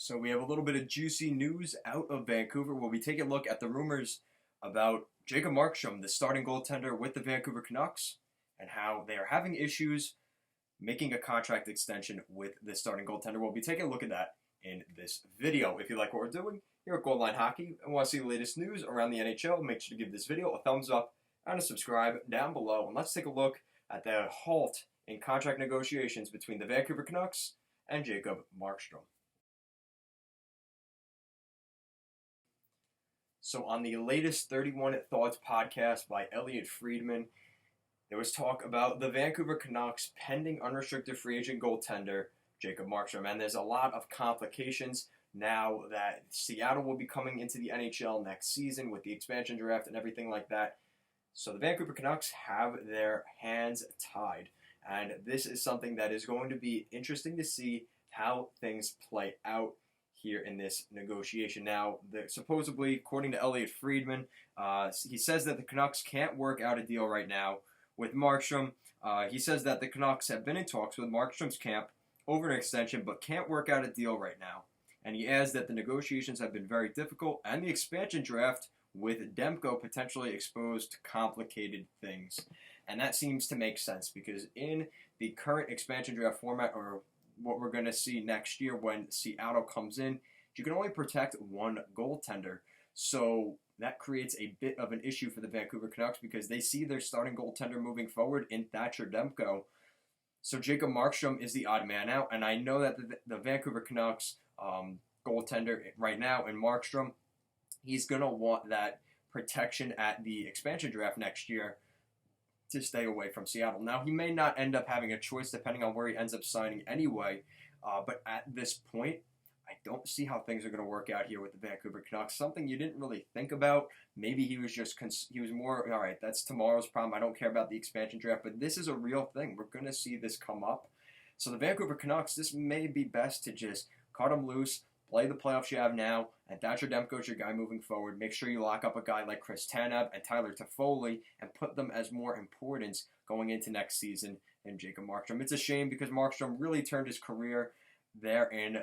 So we have a little bit of juicy news out of Vancouver. We'll be taking a look at the rumors about Jacob Markstrom, the starting goaltender with the Vancouver Canucks, and how they are having issues making a contract extension with the starting goaltender. We'll be taking a look at that in this video. If you like what we're doing here at Goal Line Hockey and want to see the latest news around the NHL, make sure to give this video a thumbs up and a subscribe down below. And let's take a look at the halt in contract negotiations between the Vancouver Canucks and Jacob Markstrom. So on the latest 31 Thoughts podcast by Elliotte Friedman, there was talk about the Vancouver Canucks pending unrestricted free agent goaltender Jacob Markstrom. And there's a lot of complications now that Seattle will be coming into the NHL next season with the expansion draft and everything like that. So the Vancouver Canucks have their hands tied. And this is something that is going to be interesting to see how things play out here in this negotiation. Now, supposedly, according to Elliotte Friedman, he says that the Canucks can't work out a deal right now with Markstrom. He says that the Canucks have been in talks with Markstrom's camp over an extension, but can't work out a deal right now. And he adds that the negotiations have been very difficult, and the expansion draft with Demko potentially exposed to complicated things. And that seems to make sense, because in the current expansion draft format, or what we're going to see next year when Seattle comes in, you can only protect one goaltender. So that creates a bit of an issue for the Vancouver Canucks because they see their starting goaltender moving forward in Thatcher Demko. So Jacob Markstrom is the odd man out, and I know that the Vancouver Canucks goaltender right now in Markstrom, he's going to want that protection at the expansion draft next year to stay away from Seattle. Now, he may not end up having a choice depending on where he ends up signing anyway, but at this point, I don't see how things are going to work out here with the Vancouver Canucks. Something you didn't really think about. Maybe he was just, he was more, all right, that's tomorrow's problem. I don't care about the expansion draft, but this is a real thing. We're going to see this come up. So the Vancouver Canucks, this may be best to just cut them loose, play the playoffs you have now, and Thatcher Demko's your guy moving forward. Make sure you lock up a guy like Chris Tanev and Tyler Toffoli and put them as more importance going into next season than Jacob Markstrom. It's a shame because Markstrom really turned his career there in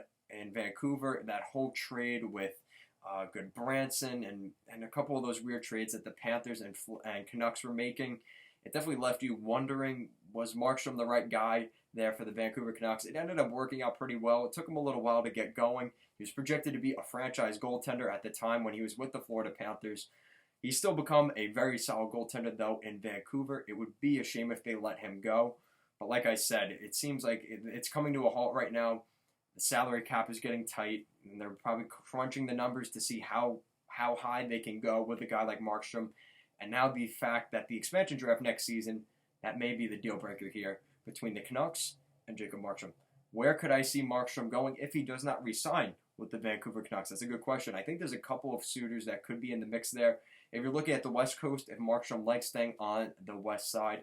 Vancouver. That whole trade with Goodbranson and a couple of those weird trades that the Panthers and Canucks were making, it definitely left you wondering, was Markstrom the right guy there for the Vancouver Canucks? It ended up working out pretty well. It took him a little while to get going. He was projected to be a franchise goaltender at the time when he was with the Florida Panthers. He's still become a very solid goaltender, though, in Vancouver. It would be a shame if they let him go. But like I said, it seems like it's coming to a halt right now. The salary cap is getting tight, and they're probably crunching the numbers to see how high they can go with a guy like Markstrom. And now the fact that the expansion draft next season, that may be the deal breaker here between the Canucks and Jacob Markstrom. Where could I see Markstrom going if he does not re-sign with the Vancouver Canucks? That's a good question. I think there's a couple of suitors that could be in the mix there. If you're looking at the West Coast, if Markstrom likes staying on the West Side,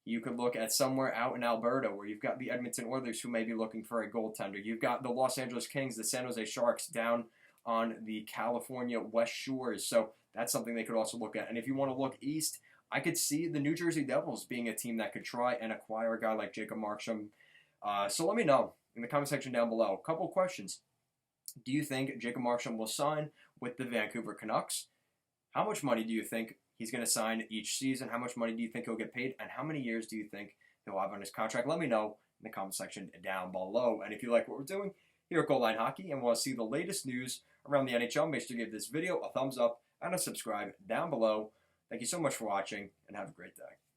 you could look at somewhere out in Alberta where you've got the Edmonton Oilers who may be looking for a goaltender. You've got the Los Angeles Kings, the San Jose Sharks down on the California West Shores. So that's something they could also look at. And if you want to look east, I could see the New Jersey Devils being a team that could try and acquire a guy like Jacob Markstrom. So let me know in the comment section down below. A couple of questions. Do you think Jacob Markstrom will sign with the Vancouver Canucks? How much money do you think he's going to sign each season? How much money do you think he'll get paid? And how many years do you think he'll have on his contract? Let me know in the comment section down below. And if you like what we're doing here at Goal Line Hockey and want to see the latest news around the NHL, make sure to give this video a thumbs up and a subscribe down below. Thank you so much for watching, and have a great day.